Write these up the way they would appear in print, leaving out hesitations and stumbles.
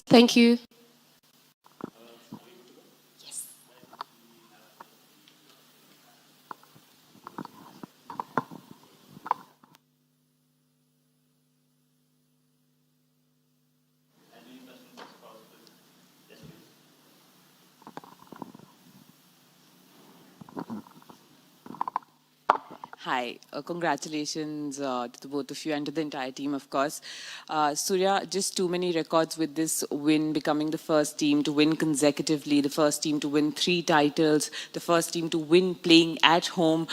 please. Thank you. Hi, congratulations to the both of you and to the entire team, of course. Surya, just too many records with this win, becoming the first team to win consecutively, the first team to win 3 titles, the first team to win playing at home.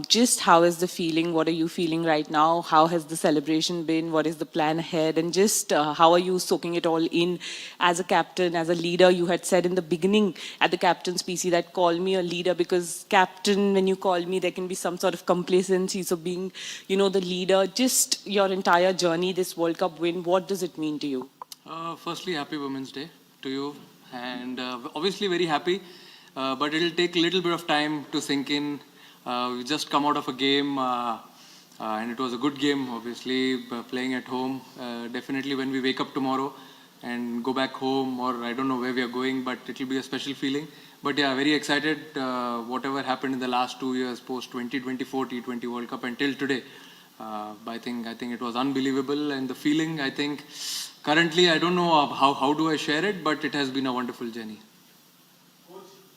Just how is the feeling? What are you feeling right now? How has the celebration been? What is the plan ahead? And just how are you soaking it all in as a captain, as a leader? You had said in the beginning at the captain's PC that call me a leader, because captain, when you call me, there can be some sort of complacency. So being, the leader, just your entire journey, this World Cup win, what does it mean to you? Firstly, happy Women's Day to you, and obviously very happy, but it'll take a little bit of time to sink in. We just come out of a game, and it was a good game, obviously, playing at home. Definitely when we wake up tomorrow and go back home, or I don't know where we are going, but it'll be a special feeling. But yeah, very excited. Whatever happened in the last 2 years, post 2024 T20 World Cup until today, I think it was unbelievable. And the feeling, I think, currently I don't know how do I share it, but it has been a wonderful journey.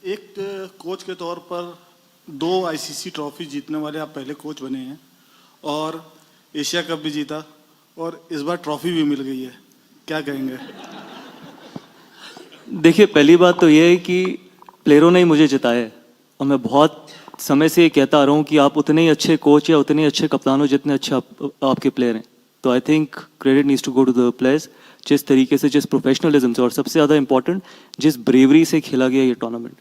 एक coach के तौर पर 2 ICC trophy जीतने वाले आप पहले coach बने हैं और एशिया कप भी जीता और इस बार ट्रॉफी भी मिल गई है, क्या कहेंगे? देखिए, पहली बात तो ये है कि प्लेयरों ने ही मुझे जिताया है और मैं बहुत समय से ये कहता आ रहा हूँ कि आप उतने ही अच्छे कोच या उतने ही अच्छे कप्तान हो जितने अच्छे आपके प्लेयर हैं. तो I think credit needs to go to the players. जिस तरीके से, जिस प्रोफेशनलिज्म से और सबसे ज़्यादा इंपॉर्टेंट जिस ब्रेवरी से खेला गया ये टूर्नामेंट,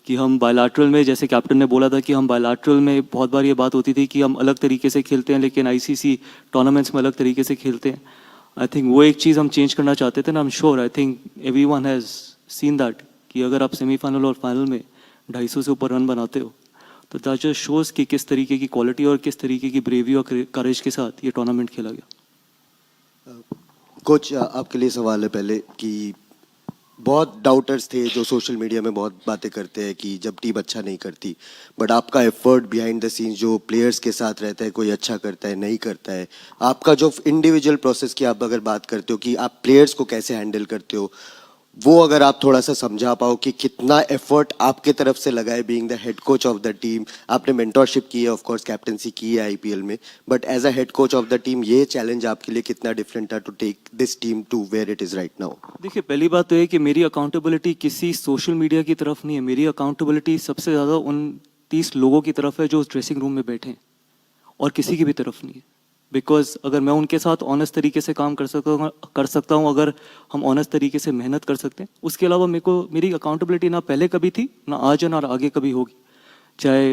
कि हम बायलैटरल में, जैसे कैप्टन ने बोला था कि हम बायलैटरल में बहुत बार ये बात होती थी कि हम अलग तरीके से खेलते हैं, लेकिन आईसीसी टूर्नामेंट्स में अलग तरीके से खेलते हैं. आई थिंक वो एक चीज़ हम चेंज करना चाहते थे ना. I am sure, I think everyone has seen that कि अगर आप सेमीफाइनल और फाइनल में 250 से ऊपर रन बनाते हो तो दैट जस्ट शोज़ कि किस तरीके की क्वालिटी और किस तरीके की ब्रेवी और करेज के साथ ये टूर्नामेंट खेला गया. कोच, आपके लिए सवाल है पहले कि बहुत डाउटर्स थे जो सोशल मीडिया में बहुत बातें करते हैं कि जब टीम अच्छा नहीं करती, बट आपका एफर्ट बिहाइंड द सीन्स जो प्लेयर्स के साथ रहता है, कोई अच्छा करता है नहीं करता है, आपका जो इंडिविजुअल प्रोसेस की आप अगर बात करते हो कि आप प्लेयर्स को कैसे हैंडल करते हो, वो अगर आप थोड़ा सा समझा पाओ कि कितना एफर्ट आपके तरफ से लगा है being the head coach of the team. आपने मेंटोरशिप की है, ऑफ कोर्स कैप्टनसी की है आईपीएल में, but as a head coach of the team ये चैलेंज आपके लिए कितना डिफरेंट था to take this team to where it is right now? देखिए, पहली बात तो है कि मेरी अकाउंटेबिलिटी किसी सोशल मीडिया की तरफ नहीं है. मेरी अकाउंटेबिलिटी सबसे ज़्यादा उन 30 लोगों की तरफ है जो उस ड्रेसिंग रूम में बैठे हैं, और किसी की भी तरफ नहीं है. बिकॉज अगर मैं उनके साथ ऑनेस्ट तरीके से काम कर सकता हूँ, अगर हम ऑनेस्ट तरीके से मेहनत कर सकते हैं, उसके अलावा मेरी अकाउंटेबिलिटी ना पहले कभी थी, ना आज है, ना आगे कभी होगी. चाहे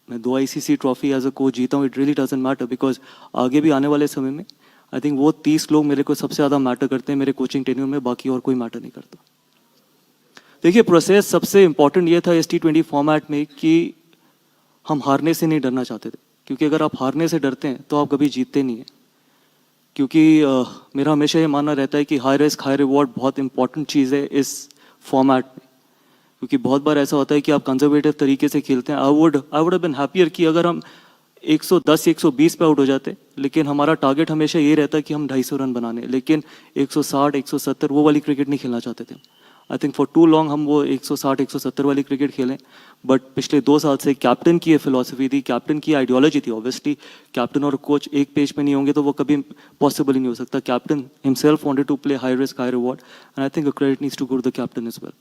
मैं 2 ICC trophy as a coach जीता हूँ, it really doesn't matter, because आगे भी आने वाले समय में आई थिंक वो 30 लोग मेरे को सबसे ज़्यादा मैटर करते हैं मेरे कोचिंग टेन्योर में, बाकी और कोई मैटर नहीं करता. देखिए, प्रोसेस सबसे इंपॉर्टेंट ये था इस T20 फॉर्मेट में कि हम हारने से नहीं डरना चाहते थे, क्योंकि अगर आप हारने से डरते हैं तो आप कभी जीतते नहीं हैं. क्योंकि मेरा हमेशा ये मानना रहता है कि हाई रिस्क हाई रिवॉर्ड बहुत इंपॉर्टेंट चीज़ है इस फॉर्मेट में, क्योंकि बहुत बार ऐसा होता है कि आप कंजर्वेटिव तरीके से खेलते हैं. I would have been happier कि अगर हम 110 120 पे आउट हो जाते, लेकिन हमारा टारगेट हमेशा ये रहता है कि हम 250 रन बनाने, लेकिन 160 170 वो वाली क्रिकेट नहीं खेलना चाहते थे. I think for too long हम वो 160 170 वाली क्रिकेट खेलें, बट पिछले 2 साल से कैप्टन की ये फिलॉसफी थी, कैप्टन की आइडियोलॉजी थी. ऑब्वियसली कैप्टन और कोच एक पेज पे नहीं होंगे तो वो कभी पॉसिबल ही नहीं हो सकता. Captain himself wanted to play high risk high reward, and I think the credit needs to go to the captain as well.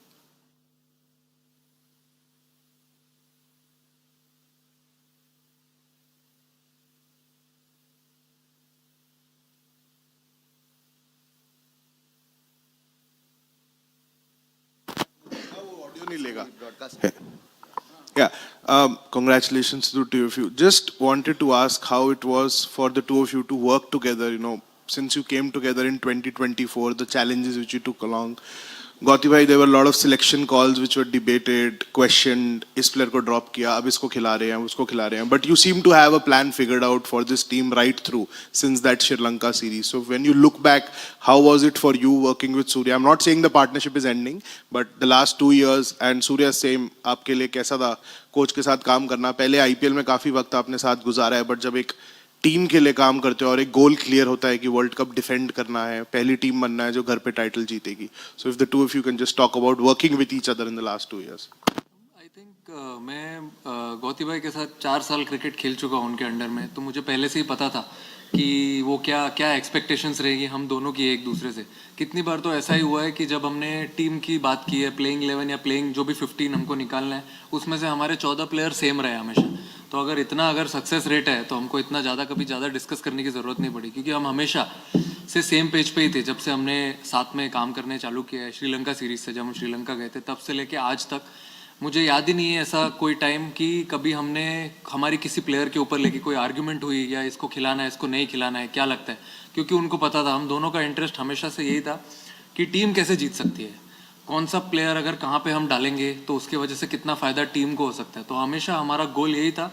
Yeah, congratulations to the two of you. Just wanted to ask how it was for the two of you to work together, since you came together in 2024, the challenges which you took along. Gautam bhai, there were a lot of selection calls which were debated, questioned. इस player को drop किया, अब इसको खिला रहे हैं, उसको खिला रहे हैं. But you seem to have a plan figured out for this team right through since that Sri Lanka series. So when you look back, how was it for you working with Surya? I'm not saying the partnership is ending, but the last 2 years and Surya same, आपके लिए कैसा था coach के साथ काम करना? पहले IPL में काफी वक्त आपने साथ गुजारा है, but जब एक टीम के लिए काम करते हो और एक गोल क्लियर होता है कि वर्ल्ड कप डिफेंड करना है, पहली टीम बनना है जो घर पे टाइटल जीतेगी. So if the two of you can just talk about working with each other in the last 2 years. I think मैं गौती भाई के साथ 4 साल क्रिकेट खेल चुका हूँ उनके अंडर में, तो मुझे पहले से ही पता था कि वो क्या क्या एक्सपेक्टेशंस रहेगी हम दोनों की एक दूसरे से. कितनी बार तो ऐसा ही हुआ है कि जब हमने टीम की बात की है, प्लेइंग 11 या प्लेइंग जो भी 15 हमको निकालना है, उसमें से हमारे 14 प्लेयर सेम रहे हमेशा. तो अगर सक्सेस रेट है तो हमको इतना कभी ज़्यादा डिस्कस करने की ज़रूरत नहीं पड़ी, क्योंकि हम हमेशा से सेम पेज पे ही थे. जब से हमने साथ में काम करने चालू किया है श्रीलंका सीरीज से, जब हम श्रीलंका गए थे तब से लेके आज तक मुझे याद ही नहीं है ऐसा कोई टाइम कि कभी हमने हमारी किसी प्लेयर के ऊपर लेके कोई आर्ग्यूमेंट हुई या इसको खिलाना है इसको नहीं खिलाना है, क्या लगता है. क्योंकि उनको पता था हम दोनों का इंटरेस्ट हमेशा से यही था कि टीम कैसे जीत सकती है, कौन सा प्लेयर अगर कहाँ पे हम डालेंगे तो उसकी वजह से कितना फ़ायदा टीम को हो सकता है. तो हमेशा हमारा गोल यही था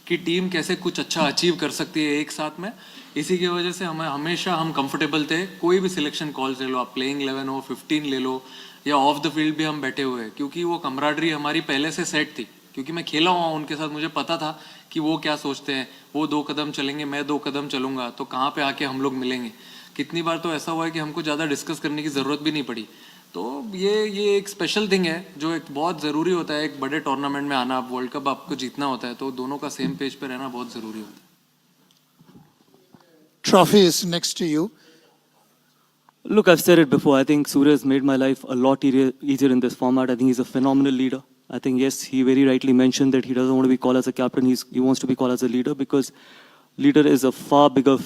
कि टीम कैसे कुछ अच्छा अचीव कर सकती है एक साथ में. इसी की वजह से हम कंफर्टेबल थे. कोई भी सिलेक्शन कॉल्स ले लो, आप प्लेइंग 11 हो, 15 ले लो, या ऑफ द फील्ड भी हम बैठे हुए हैं, क्योंकि वो कमराडरी हमारी पहले से सेट थी. क्योंकि मैं खेला हुआ उनके साथ, मुझे पता था कि वो क्या सोचते हैं. वो 2 कदम चलेंगे, मैं 2 कदम चलूंगा, तो कहाँ पे आके हम लोग मिलेंगे. कितनी बार तो ऐसा हुआ है कि हमको ज़्यादा डिस्कस करने की ज़रूरत भी नहीं पड़ी. तो ये एक स्पेशल थिंग है जो एक बहुत ज़रूरी होता है. एक बड़े टूर्नामेंट में आना, वर्ल्ड कप आपको जीतना होता है, तो दोनों का सेम पेज पे रहना बहुत ज़रूरी होता है. Trophy is next to you. Look, I've said it before. I think Surya has made my life a lot easier in this format. I think he's a phenomenal leader. I think, yes, he very rightly mentioned that he doesn't want to be called as a captain. He wants to be called as a leader, because leader is a far bigger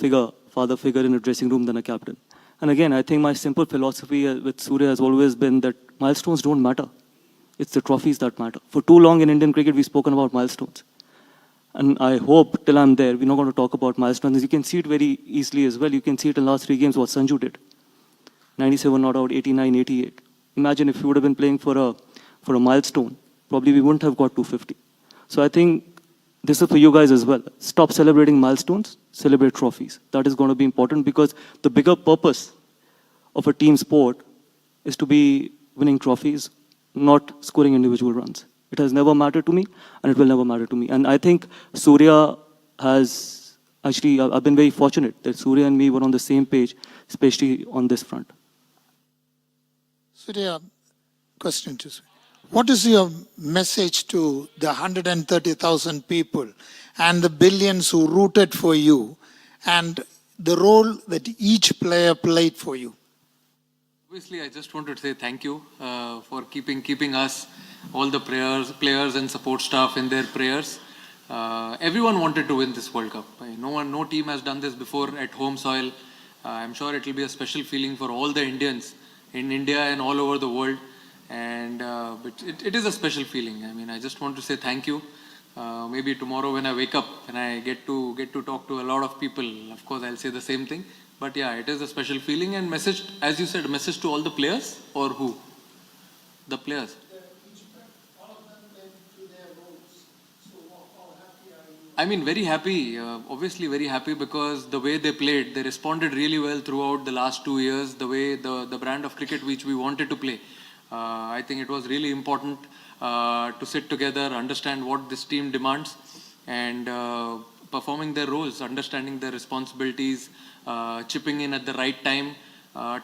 father figure in a dressing room than a captain. And again, I think my simple philosophy with Surya has always been that milestones don't matter. It's the trophies that matter. For too long in Indian cricket, we've spoken about milestones. And I hope till I'm there, we're not going to talk about milestones. You can see it very easily as well. You can see it in the last 3 games what Sanju did. 97 not out, 89, 88. Imagine if you would have been playing for a milestone, probably we wouldn't have got 250. So I think this is for you guys as well. Stop celebrating milestones, celebrate trophies. That is going to be important, because the bigger purpose of a team sport is to be winning trophies, not scoring individual runs. It has never mattered to me, and it will never matter to me. And I think Surya has, actually, I've been very fortunate that Surya and me were on the same page, especially on this front. Surya, question to Surya. What is your message to the 130,000 people and the billions who rooted for you, and the role that each player played for you? Obviously, I just want to say thank you for keeping us, all the players and support staff in their prayers. Everyone wanted to win this World Cup. No team has done this before at home soil. I'm sure it will be a special feeling for all the Indians in India and all over the world. And but it is a special feeling. I mean, I just want to say thank you. Maybe tomorrow when I wake up and I get to talk to a lot of people, of course I'll say the same thing. But yeah, it is a special feeling. And message, as you said, message to all the players, or who? The players. I mean, very happy, obviously very happy, because the way they played, they responded really well throughout the last 2 years, the way the brand of cricket which we wanted to play. I think it was really important to sit together, understand what this team demands, and performing their roles, understanding their responsibilities, chipping in at the right time,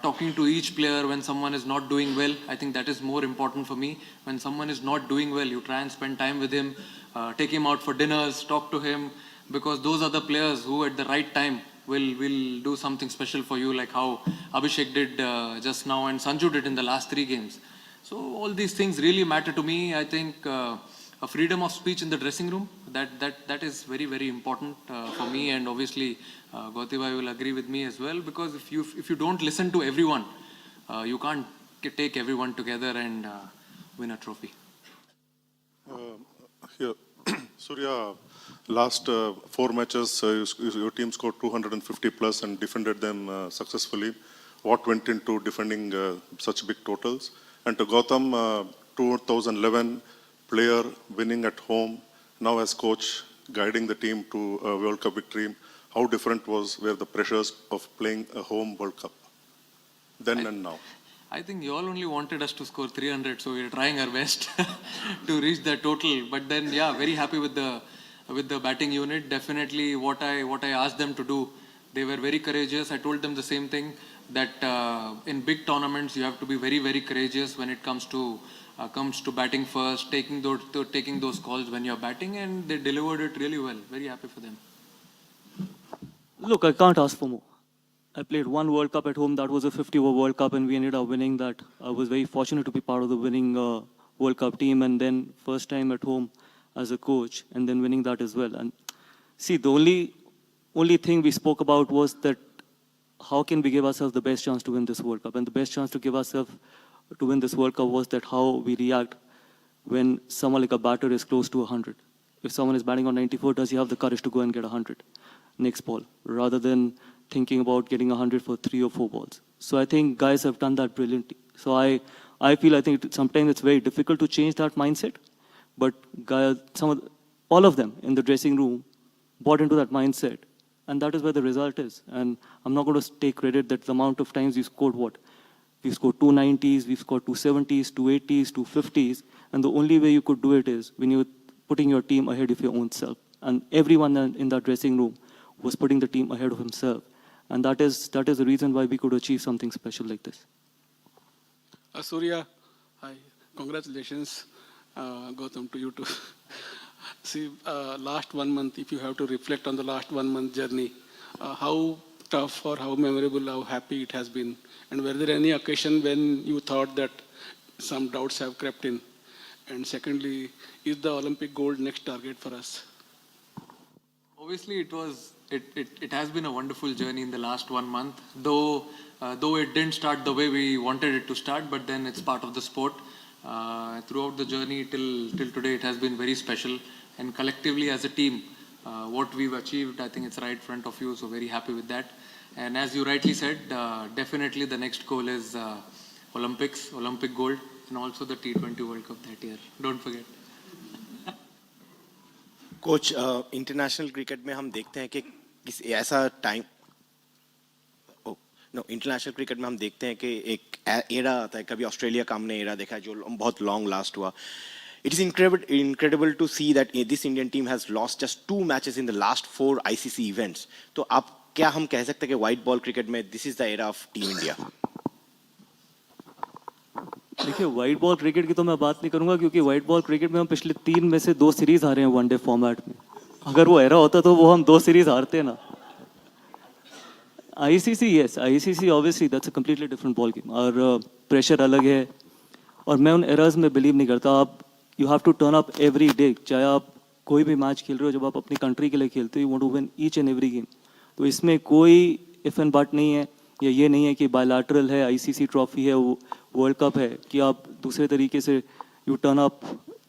talking to each player when someone is not doing well. I think that is more important for me. When someone is not doing well, you try and spend time with him, take him out for dinners, talk to him, because those are the players who at the right time will do something special for you, like how Abhishek did just now and Sanju did in the last 3 games. So all these things really matter to me. I think a freedom of speech in the dressing room, that is very, very important for me, and obviously Gautam will agree with me as well, because if you don't listen to everyone, you can't take everyone together and win a trophy. Here, Surya, last 4 matches, your team scored 250 plus and defended them successfully. What went into defending such big totals? And to Gautam, 2011 player winning at home, now as coach, guiding the team to a World Cup victory. How different were the pressures of playing a home World Cup then and now? I think you all only wanted us to score 300, so we're trying our best to reach that total. But then, yeah, very happy with the batting unit. Definitely, what I asked them to do, they were very courageous. I told them the same thing, that in big tournaments you have to be very, very courageous when it comes to batting first, taking those calls when you're batting, and they delivered it really well. Very happy for them. Look, I can't ask for more. I played one World Cup at home. That was a 50-over World Cup, and we ended up winning that. I was very fortunate to be part of the winning World Cup team, and then first time at home as a coach, and then winning that as well. And see, the only thing we spoke about was that how can we give ourselves the best chance to win this World Cup? And the best chance to give ourselves to win this World Cup was that how we react when someone like a batter is close to 100. If someone is batting on 94, does he have the courage to go and get 100 next ball, rather than thinking about getting 100 for 3 or 4 balls? So I think guys have done that brilliantly. So I think sometimes it's very difficult to change that mindset, but guys, all of them in the dressing room bought into that mindset, and that is where the result is. And I'm not going to take credit that the amount of times we scored what? We've scored 290s, we've scored 270s, 280s, 250s, and the only way you could do it is when you're putting your team ahead of your own self. And everyone in that dressing room was putting the team ahead of himself. And that is the reason why we could achieve something special like this. Surya, hi. Congratulations, Gautam, to you too. See, last 1 month, if you have to reflect on the last 1 month journey, how tough or how memorable, how happy it has been? And were there any occasion when you thought that some doubts have crept in? And secondly, is the Olympic gold next target for us? Obviously, it has been a wonderful journey in the last 1 month, though it didn't start the way we wanted it to start, but then it's part of the sport. Throughout the journey till today, it has been very special, and collectively as a team, what we've achieved, I think it's right in front of you, so very happy with that. And as you rightly said, definitely the next goal is Olympic gold, and also the T20 World Cup that year. Don't forget. Coach international cricket में हम देखते हैं कि ऐसा time international cricket में हम देखते हैं कि एक एरा आता है, कभी ऑस्ट्रेलिया का हमने एरा देखा है जो बहुत लॉन्ग लास्ट हुआ. It is incredible to see that this Indian team has lost just 2 matches in the last 4 ICC events. तो आप क्या हम कह सकते हैं कि व्हाइट बॉल क्रिकेट में this is the era of Team India? देखिए, व्हाइट बॉल क्रिकेट की तो मैं बात नहीं करूंगा, क्योंकि व्हाइट बॉल क्रिकेट में हम पिछले 3 में से 2 सीरीज हारे हैं वनडे फॉर्मेट में. अगर वो एरा होता तो वो हम 2 सीरीज हारते ना. ICC, yes, ICC obviously that's a completely different ball game, और प्रेशर अलग है, और मैं उन एराज में बिलीव नहीं करता. आप you have to turn up every day. चाहे आप कोई भी मैच खेल रहे हो, जब आप अपनी कंट्री के लिए खेलते हो, you want to win each and every game. तो इसमें कोई इफ एंड बट नहीं है, या ये नहीं है कि बायलैटरल है, आईसीसी ट्रॉफी है, वर्ल्ड कप है, कि आप दूसरे तरीके से यू टर्न अप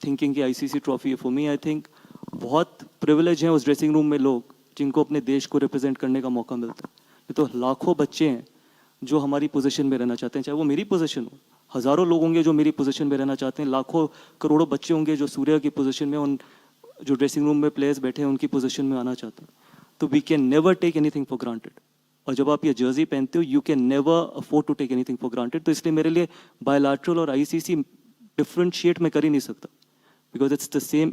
थिंकिंग कि आईसीसी ट्रॉफी है. फॉर मी आई थिंक बहुत प्रिविलेज हैं उस ड्रेसिंग रूम में लोग जिनको अपने देश को रिप्रेजेंट करने का मौका मिलता है. ये तो लाखों बच्चे हैं जो हमारी पोजीशन में रहना चाहते हैं, चाहे वो मेरी पोजीशन हो. हज़ारों लोग होंगे जो मेरी पोजीशन में रहना चाहते हैं, लाखों करोड़ों बच्चे होंगे जो सूर्या की पोजीशन में, उन जो ड्रेसिंग रूम में प्लेयर्स बैठे हैं उनकी पोजीशन में आना चाहते हैं. तो we can never take anything for granted. और जब आप ये जर्सी पहनते हो, you can never afford to take anything for granted. तो इसलिए मेरे लिए बायलैटरल और आईसीसी डिफरेंशिएट मैं कर ही नहीं सकता, because it's the same,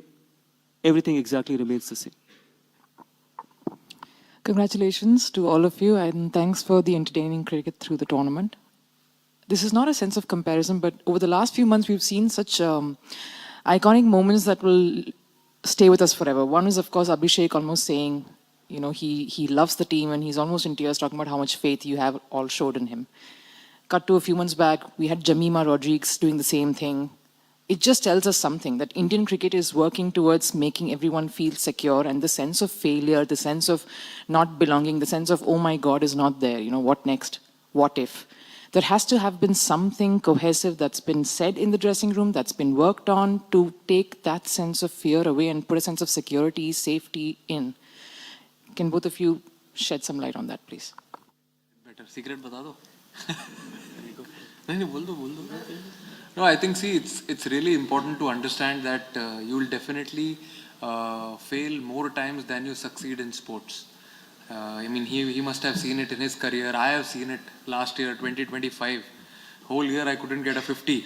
everything exactly remains the same. Congratulations to all of you, and thanks for the entertaining cricket through the tournament. This is not a sense of comparison, but over the last few months, we've seen such iconic moments that will stay with us forever. One is, of course, Abhishek almost saying, you know, he loves the team, and he's almost in tears talking about how much faith you have all showed in him. Cut to a few months back, we had Jemimah Rodriguez doing the same thing. It just tells us something, that Indian cricket is working towards making everyone feel secure, and the sense of failure, the sense of not belonging, the sense of, oh my God, is not there. You know, what next? What if? There has to have been something cohesive that's been said in the dressing room, that's been worked on to take that sense of fear away and put a sense of security, safety in. Can both of you shed some light on that, please? Better secret बता दो. नहीं बोल दो. No, I think, see, it's really important to understand that you will definitely fail more times than you succeed in sports. I mean, he must have seen it in his career. I have seen it last year, 2025. Whole year I couldn't get a 50.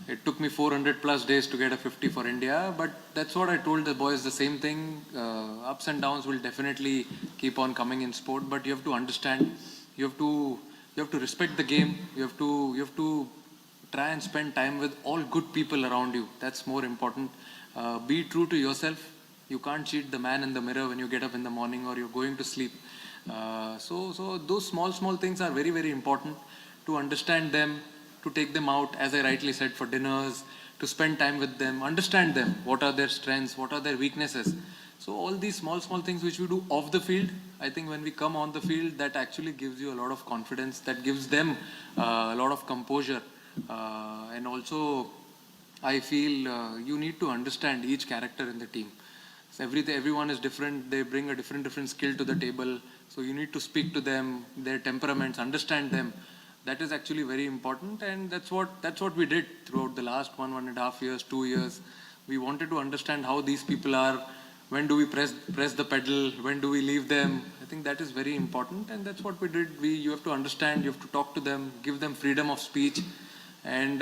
It took me 400 plus days to get a 50 for India, but that's what I told the boys, the same thing. Ups and downs will definitely keep on coming in sport, but you have to understand, you have to respect the game. You have to try and spend time with all good people around you. That's more important. Be true to yourself. You can't cheat the man in the mirror when you get up in the morning or you're going to sleep. So those small things are very, very important to understand them, to take them out, as I rightly said, for dinners, to spend time with them, understand them, what are their strengths, what are their weaknesses. So all these small things which we do off the field, I think when we come on the field, that actually gives you a lot of confidence, that gives them a lot of composure. And also, I feel you need to understand each character in the team. So everyone is different. They bring a different skill to the table. So you need to speak to them, their temperaments, understand them. That is actually very important, and that's what we did throughout the last 1.5 years, 2 years. We wanted to understand how these people are. When do we press the pedal? When do we leave them? I think that is very important, and that's what we did. You have to understand. You have to talk to them, give them freedom of speech, and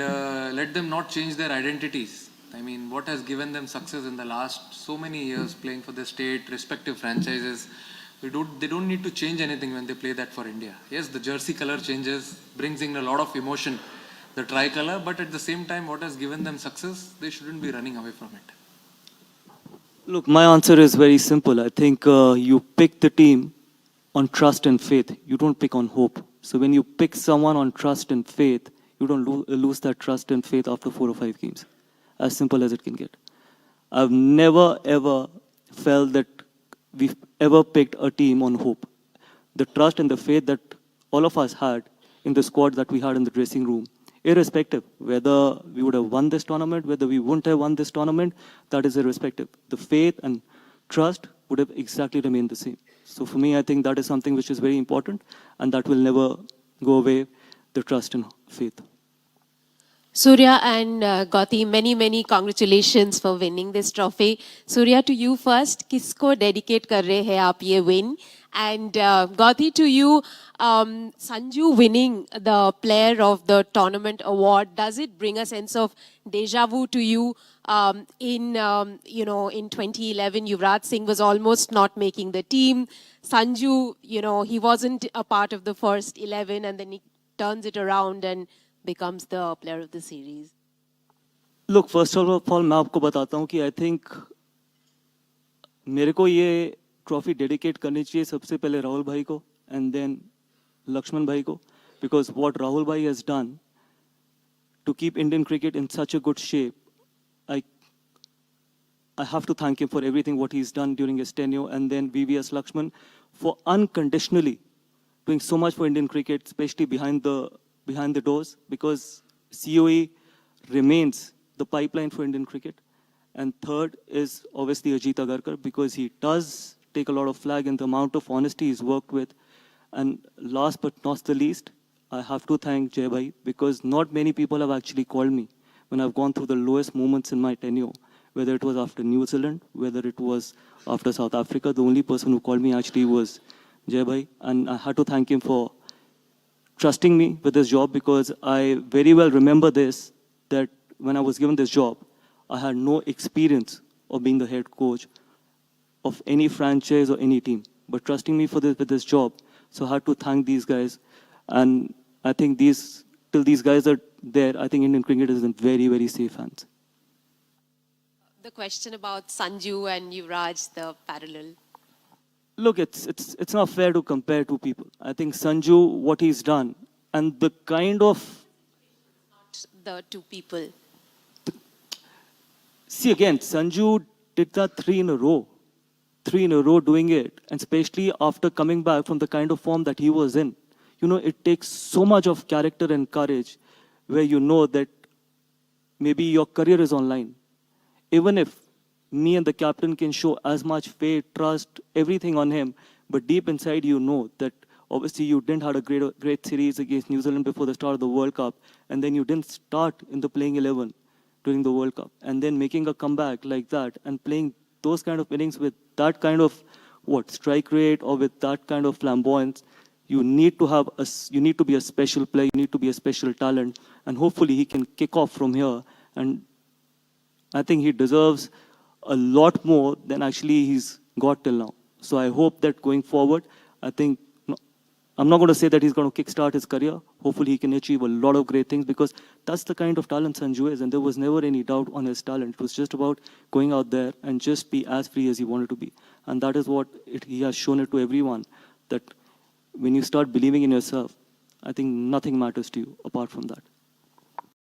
let them not change their identities. I mean, what has given them success in the last so many years, playing for the state, respective franchises. They don't need to change anything when they play that for India. Yes, the jersey color changes, brings in a lot of emotion, the tricolour, but at the same time, what has given them success, they shouldn't be running away from it. Look, my answer is very simple. I think you pick the team on trust and faith. You don't pick on hope. So when you pick someone on trust and faith, you don't lose that trust and faith after 4 or 5 games. As simple as it can get. I've never ever felt that we've ever picked a team on hope. The trust and the faith that all of us had in the squad that we had in the dressing room, irrespective whether we would have won this tournament, whether we wouldn't have won this tournament, that is irrespective. The faith and trust would have exactly remained the same. So for me, I think that is something which is very important, and that will never go away, the trust and faith. Surya and Gautam, many congratulations for winning this trophy. Surya, to you first, किसको dedicate कर रहे हैं आप ये win? And Gautam, to you, Sanju winning the Player of the Tournament award, does it bring a sense of deja vu to you? In 2011, Yuvraj Singh was almost not making the team. Sanju, he wasn't a part of the first 11, and then he turns it around and becomes the player of the series. Look, first of all, मैं आपको बताता हूँ कि I think मेरे को ये trophy dedicate करनी चाहिए सबसे पहले राहुल भाई को and then लक्ष्मण भाई को, because what Rahul bhai has done to keep Indian cricket in such a good shape, I have to thank him for everything what he's done during his tenure, and then VVS Lakshman for unconditionally doing so much for Indian cricket, especially behind the doors, because COE remains the pipeline for Indian cricket. And third is obviously Ajit Agarkar, because he does take a lot of flag in the amount of honesty he's worked with. And last but not the least, I have to thank Jai Bhai, because not many people have actually called me when I've gone through the lowest moments in my tenure, whether it was after New Zealand, whether it was after South Africa. The only person who called me actually was Jai Bhai, and I had to thank him for trusting me with this job, because I very well remember this, that when I was given this job, I had no experience of being the head coach of any franchise or any team, but trusting me with this job. So I had to thank these guys, and I think till these guys are there, I think Indian cricket is in very, very safe hands. The question about Sanju and Yuvraj, the parallel. Look, it's not fair to compare two people. I think Sanju, what he's done, and the kind of... Not the two people. See, again, Sanju did that 3 in a row. 3 in a row doing it, and especially after coming back from the kind of form that he was in. It takes so much of character and courage, where you know that maybe your career is online. Even if me and the captain can show as much faith, trust, everything on him, but deep inside you know that Obviously, you didn't had a great series against New Zealand before the start of the World Cup, and then you didn't start in the playing 11 during the World Cup, and then making a comeback like that and playing those kind of innings with that kind of strike rate or with that kind of flamboyance, you need to be a special player, you need to be a special talent, and hopefully he can kick off from here. And I think he deserves a lot more than actually he's got till now. So I hope that going forward, I'm not going to say that he's going to kickstart his career. Hopefully he can achieve a lot of great things, because that's the kind of talent Sanju is, and there was never any doubt on his talent. It was just about going out there and just be as free as he wanted to be. And that is what he has shown it to everyone, that when you start believing in yourself, I think nothing matters to you apart from that.